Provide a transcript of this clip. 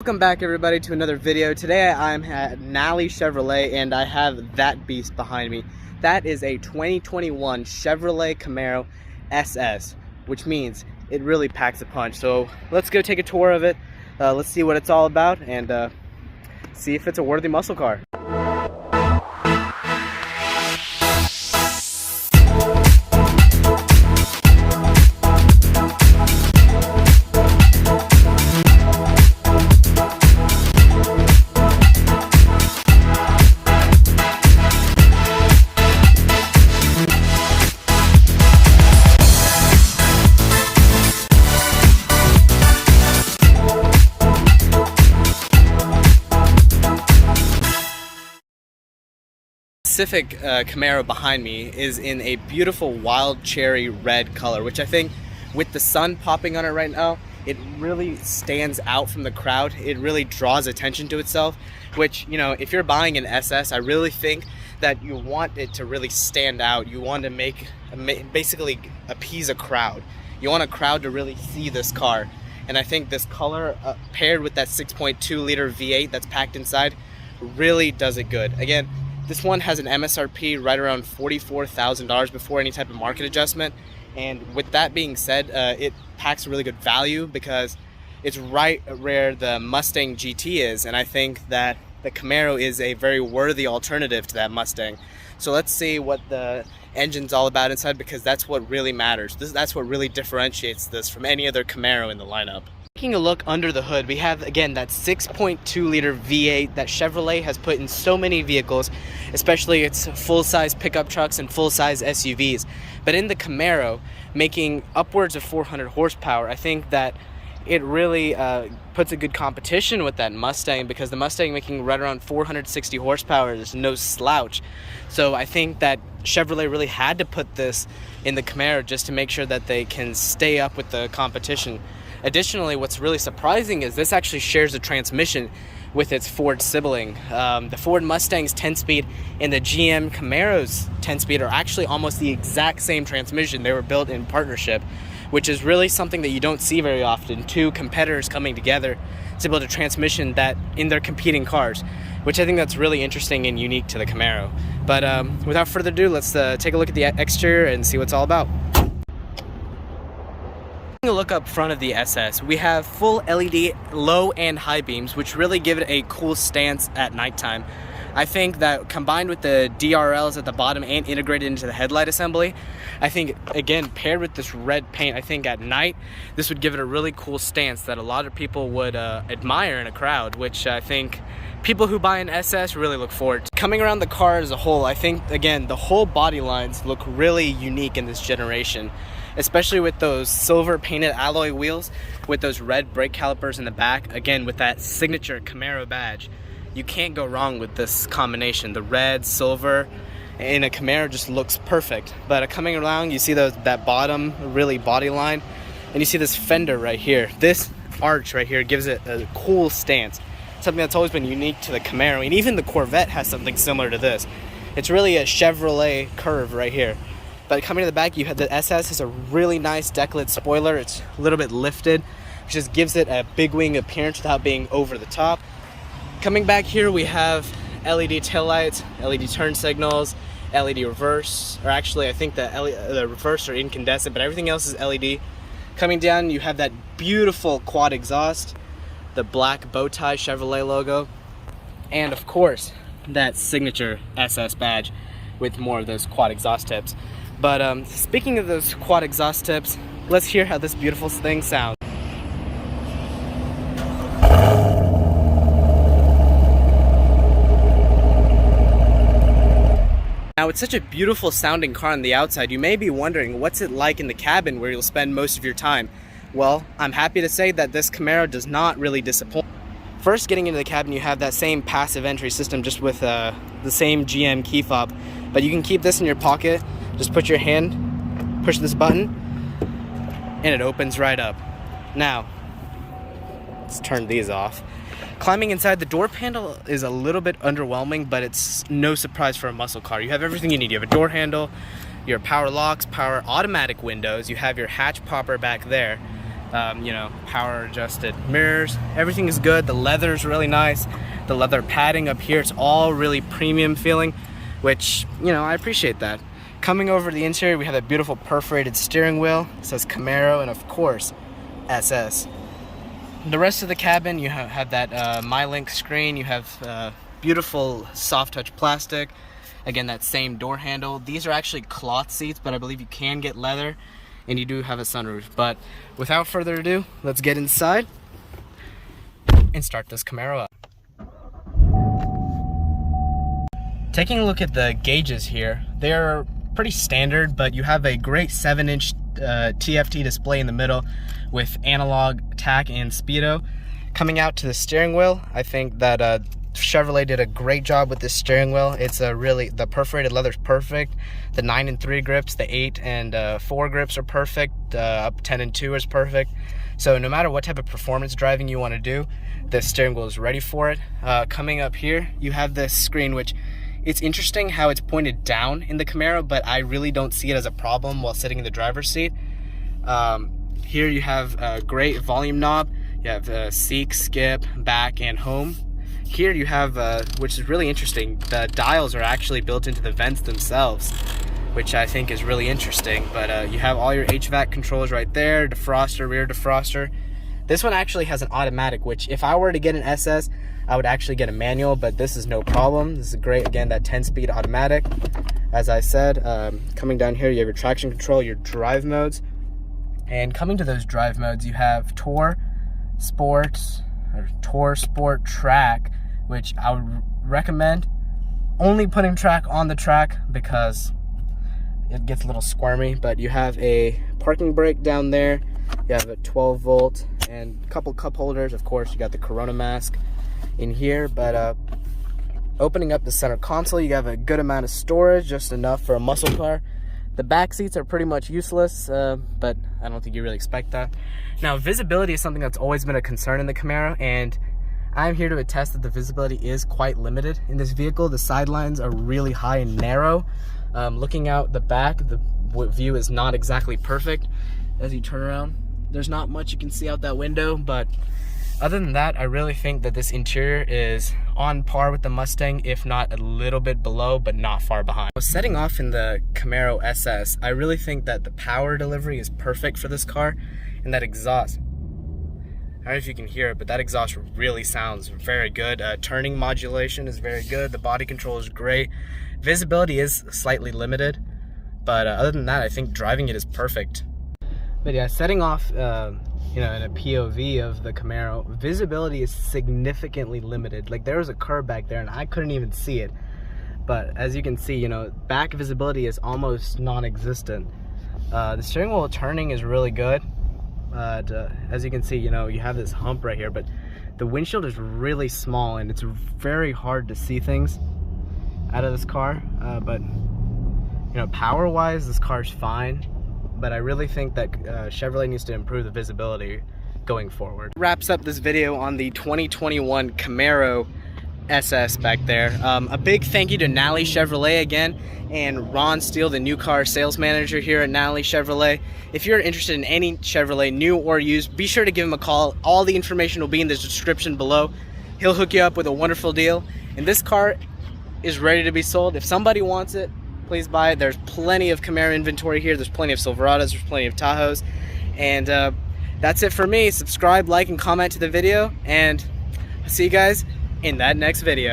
Welcome back everybody to another video. Today I'm at Nalley Chevrolet and I have that beast behind me. That is a 2021 Chevrolet Camaro SS, which means it really packs a punch. So let's go take a tour of it. Let's see what it's all about and see if it's a worthy muscle car. Specific Camaro behind me is in a beautiful wild cherry red color, which I think with the sun popping on it right now, it really stands out from the crowd. It really draws attention to itself, which, you know, if you're buying an SS, I really think that you want it to really stand out. You want to basically appease a crowd. You want a crowd to really see this car. And I think this color paired with that 6.2 liter V8 that's packed inside really does it good. Again, this one has an MSRP right around $44,000 before any type of market adjustment. And with that being said, it packs really good value because it's right where the Mustang GT is. And I think that the Camaro is a very worthy alternative to that Mustang. So let's see what the engine's all about inside, because that's what really matters. That's what really differentiates this from any other Camaro in the lineup. Taking a look under the hood, we have again that 6.2 liter V8 that Chevrolet has put in so many vehicles, especially its full-size pickup trucks and full-size SUVs. But in the Camaro, making upwards of 400 horsepower, I think that it really puts a good competition with that Mustang, because the Mustang making right around 460 horsepower is no slouch. So I think that Chevrolet really had to put this in the Camaro just to make sure that they can stay up with the competition. Additionally, what's really surprising is this actually shares a transmission with its Ford sibling. The Ford Mustang's 10-speed and the GM Camaro's 10-speed are actually almost the exact same transmission. They were built in partnership, which is really something that you don't see very often. Two competitors coming together to build a transmission that in their competing cars, which I think that's really interesting and unique to the Camaro. But without further ado, let's take a look at the exterior and see what it's all about. Taking a look up front of the SS, we have full LED low and high beams, which really give it a cool stance at nighttime. I think that combined with the DRLs at the bottom and integrated into the headlight assembly, I think, again, paired with this red paint, I think at night, this would give it a really cool stance that a lot of people would admire in a crowd, which I think people who buy an SS really look forward to. Coming around the car as a whole, I think, again, the whole body lines look really unique in this generation, especially with those silver painted alloy wheels with those red brake calipers in the back, again with that signature Camaro badge. You can't go wrong with this combination. The red, silver in a Camaro just looks perfect. But coming around, you see that bottom really body line, and you see this fender right here. This arch right here gives it a cool stance, something that's always been unique to the Camaro, and even the Corvette has something similar to this. It's really a Chevrolet curve right here. But coming to the back, you have the SS has a really nice deck-lit spoiler. It's a little bit lifted, which just gives it a big wing appearance without being over the top. Coming back here, we have LED taillights, LED turn signals, LED reverse, or actually I think the reverse are incandescent, but everything else is LED. Coming down, you have that beautiful quad exhaust, the black bow tie Chevrolet logo, and of course, that signature SS badge with more of those quad exhaust tips. But speaking of those quad exhaust tips, let's hear how this beautiful thing sounds. Now, it's such a beautiful sounding car on the outside. You may be wondering, what's it like in the cabin where you'll spend most of your time? Well, I'm happy to say that this Camaro does not really disappoint. First, getting into the cabin, you have that same passive entry system just with the same GM key fob. But you can keep this in your pocket. Just put your hand, push this button, and it opens right up. Now, let's turn these off. Climbing inside, the door panel is a little bit underwhelming, but it's no surprise for a muscle car. You have everything you need. You have a door handle, your power locks, power automatic windows, you have your hatch popper back there, You know, power adjusted mirrors. Everything is good. The leather is really nice. The leather padding up here, it's all really premium feeling, which, you know, I appreciate that. Coming over to the interior, we have that beautiful perforated steering wheel. It says Camaro and of course SS. The rest of the cabin, you have that MyLink screen. You have beautiful soft touch plastic. Again, that same door handle. These are actually cloth seats, but I believe you can get leather, and you do have a sunroof. But without further ado, let's get inside and start this Camaro up. Taking a look at the gauges here, they're pretty standard, but you have a great 7-inch TFT display in the middle with analog, tach, and speedo. Coming out to the steering wheel, I think that Chevrolet did a great job with this steering wheel. It's the perforated leather's perfect. The 9 and 3 grips, the 8 and 4 grips are perfect. Up 10 and 2 is perfect. So no matter what type of performance driving you want to do, the steering wheel is ready for it. Coming up here, you have this screen, which it's interesting how it's pointed down in the Camaro, but I really don't see it as a problem while sitting in the driver's seat. Here you have a great volume knob. You have seek, skip, back, and home. Here you have, which is really interesting, the dials are actually built into the vents themselves, which I think is really interesting. But you have all your HVAC controls right there, defroster, rear defroster. This one actually has an automatic, which if I were to get an SS, I would actually get a manual, but this is no problem. This is great. Again, that 10-speed automatic. As I said, coming down here, you have your traction control, your drive modes. And coming to those drive modes, you have Tour, Sports, or Tour, Sport, Track, which I would recommend only putting track on the track because it gets a little squirmy. But you have a parking brake down there. You have a 12-volt and a couple cup holders. Of course, you got the Corona mask in here. But opening up the center console, you have a good amount of storage, just enough for a muscle car. The back seats are pretty much useless, but I don't think you really expect that. Now, visibility is something that's always been a concern in the Camaro, and I'm here to attest that the visibility is quite limited in this vehicle. The sidelines are really high and narrow. Looking out the back, the view is not exactly perfect. As you turn around, there's not much you can see out that window, but other than that, I really think that this interior is on par with the Mustang, if not a little bit below, but not far behind. Setting off in the Camaro SS, I really think that the power delivery is perfect for this car, and that exhaust, I don't know if you can hear it, but that exhaust really sounds very good. Turning modulation is very good. The body control is great. Visibility is slightly limited, but other than that, I think driving it is perfect. But yeah, setting off, you know, in a POV of the Camaro, visibility is significantly limited. Like, there was a curb back there and I couldn't even see it. But as you can see, you know, back visibility is almost non-existent. The steering wheel turning is really good. As you can see, you know, you have this hump right here, but the windshield is really small and it's very hard to see things out of this car. But, you know, power-wise, this car's fine. But I really think that Chevrolet needs to improve the visibility going forward. Wraps up this video on the 2021 Camaro SS back there. A big thank you to Nalley Chevrolet again, and Ron Steele, the new car sales manager here at Nalley Chevrolet. If you're interested in any Chevrolet, new or used, be sure to give him a call. All the information will be in the description below. He'll hook you up with a wonderful deal. And this car is ready to be sold. If somebody wants it, please buy it. There's plenty of Camaro inventory here. There's plenty of Silverados, there's plenty of Tahoes. And that's it for me. Subscribe, like, and comment to the video, and I'll see you guys in that next video.